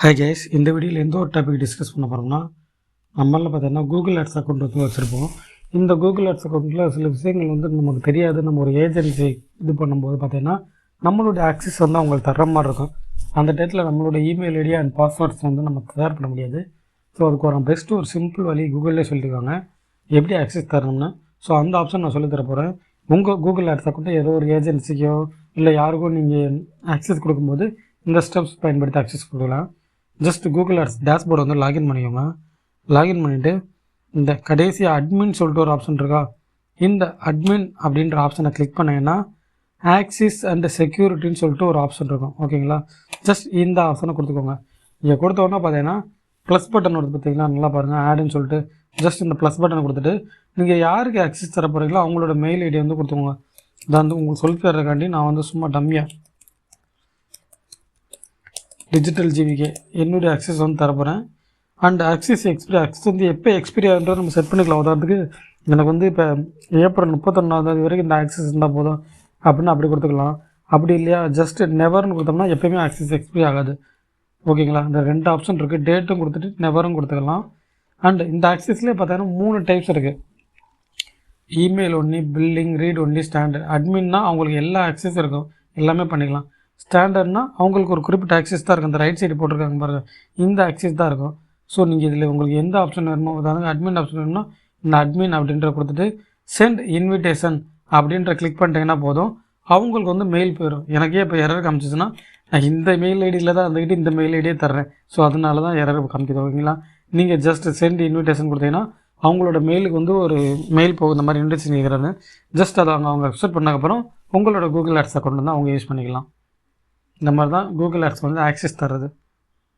Hi guys, இந்த வீடியோவில் எந்த ஒரு டாபிக் டிஸ்கஸ் பண்ண போகிறோம்னா, நம்மளில் பார்த்தீங்கன்னா கூகுள் ஆட்ஸ் அக்கௌண்ட் வந்து வச்சுருப்போம். இந்த கூகுள் ஆட்ஸ் அக்கௌண்ட்டில் சில விஷயங்கள் வந்து நமக்கு தெரியாது. நம்ம ஒரு ஏஜென்சி இது பண்ணும்போது பார்த்தீங்கன்னா, நம்மளுடைய ஆக்சஸ் வந்து அவங்களுக்கு தர்ற மாதிரி இருக்கும். அந்த டயத்தில் நம்மளோட இமெயில் ஐடி அண்ட் பாஸ்வேர்ட்ஸ் வந்து நம்ம தயார் பண்ண முடியாது. ஸோ அதுக்கு ஒரு பெஸ்ட்டு ஒரு சிம்பிள் வழி கூகுளிலே சொல்லியிருக்காங்க, எப்படி ஆக்சஸ் தரணும்னு. ஸோ அந்த ஆப்ஷன் நான் சொல்லித்தர போகிறேன். உங்கள் கூகுள் ஆட்ஸ் அக்கௌண்ட்டை ஏதோ ஒரு ஏஜென்சிக்கோ இல்லை யாருக்கோ நீங்கள் ஆக்சஸ் கொடுக்கும்போது இந்த ஸ்டெப்ஸ் பயன்படுத்தி ஆக்சஸ் கொடுக்கலாம். ஜஸ்ட் கூகுள் ஆட்ஸ் டேஷ்போர்டு வந்து லாகின் பண்ணிக்கோங்க. லாகின் பண்ணிவிட்டு இந்த கடைசி அட்மின் சொல்லிட்டு ஒரு ஆப்ஷன் இருக்கா, இந்த அட்மின் அப்படின்ற ஆப்ஷனை கிளிக் பண்ணிங்கன்னா ஆக்சிஸ் அண்ட் செக்யூரிட்டின்னு சொல்லிட்டு ஒரு ஆப்ஷன் இருக்கும். ஓகேங்களா, ஜஸ்ட் இந்த ஆப்ஷனை கொடுத்துக்கோங்க. இங்கே கொடுத்தோன்னா பார்த்தீங்கன்னா ப்ளஸ் பட்டன் வருது பார்த்தீங்களா, நல்லா பாருங்கள், ஆடுன்னு சொல்லிட்டு ஜஸ்ட் இந்த ப்ளஸ் பட்டனை கொடுத்துட்டு நீங்கள் யாருக்கு ஆக்சஸ் தர போகிறீங்களோ அவங்களோட மெயில் ஐடி வந்து கொடுத்துக்கோங்க. இதை வந்து உங்களுக்கு சொல்லி தர்றதுக்காண்டி நான் வந்து சும்மா டம்மியாக டிஜிட்டல் ஜிவிக்கு என்னுடைய ஆக்சஸ் வந்து தரப்போகிறேன். அண்ட் ஆக்சஸ் வந்து எப்போ எக்ஸ்பீரி ஆகுன்றதை நம்ம செட் பண்ணிக்கலாம். உதாரணத்துக்கு எனக்கு வந்து இப்போ ஏப்ரல் 31 வரைக்கும் இந்த ஆக்சஸ் இருந்தால் போதும் அப்படின்னு அப்படி கொடுத்துக்கலாம். அப்படி இல்லையா, ஜஸ்ட் நெவர்னு கொடுத்தோம்னா எப்போயுமே ஆக்சஸ் எக்ஸ்பீரி ஆகாது. ஓகேங்களா, இந்த 2 ஆப்ஷன் இருக்குது. டேட்டும் கொடுத்துட்டு நெவரும் கொடுத்துக்கலாம். அண்ட் இந்த ஆக்சஸ்லேயே பார்த்தீங்கன்னா 3 டைப்ஸ் இருக்குது. Email only, billing, read only, standard. அட்மின்னா அவங்களுக்கு எல்லா ஆக்சஸும் இருக்கும், எல்லாமே பண்ணிக்கலாம். ஸ்டாண்டர்ட்னா அவங்களுக்கு ஒரு குறிப்பிட்ட ஆக்சஸ் தான் இருக்கும். அந்த ரைட் சைடு போட்டிருக்காங்க பாருங்கள், இந்த ஆக்சஸ் தான் இருக்கும். ஸோ நீங்கள் இதில் உங்களுக்கு எந்த ஆப்ஷன் வேணுமோ, அதாவது அட்மின் ஆப்ஷன் வேணும்னா இந்த அட்மின் அப்படின்ற கொடுத்துட்டு சென்ட் இன்விடேஷன் அப்படின்ற கிளிக் பண்ணிட்டீங்கன்னா போதும், அவங்களுக்கு வந்து மெயில் போயிடும். எனக்கே இப்போ எரர் காமிச்சிச்சுன்னா நான் இந்த மெயில் ஐடியில் தான் வந்துக்கிட்டு இந்த மெயில் ஐடியே தர்றேன். ஸோ அதனால தான் எரர் காமிக்குது. ஓகேங்களா, நீங்கள் ஜஸ்ட் சென்ட் இன்விடேஷன் கொடுத்தீங்கன்னா அவங்களோட மெயிலுக்கு வந்து ஒரு மெயில் போகும், இந்த மாதிரி இன்விடேஷன் கேட்குறாங்க. ஜஸ்ட் அதை அவங்க அக்செப்ட் பண்ணக்கப்புறம் உங்களோட கூகுள் ஆட்ஸ் அக்கௌண்ட் வந்து அவங்க யூஸ் பண்ணிக்கலாம். இந்த மாதிரி தான் கூகுள் ஆட்ஸ் வந்து ஆக்சஸ் தர்றது.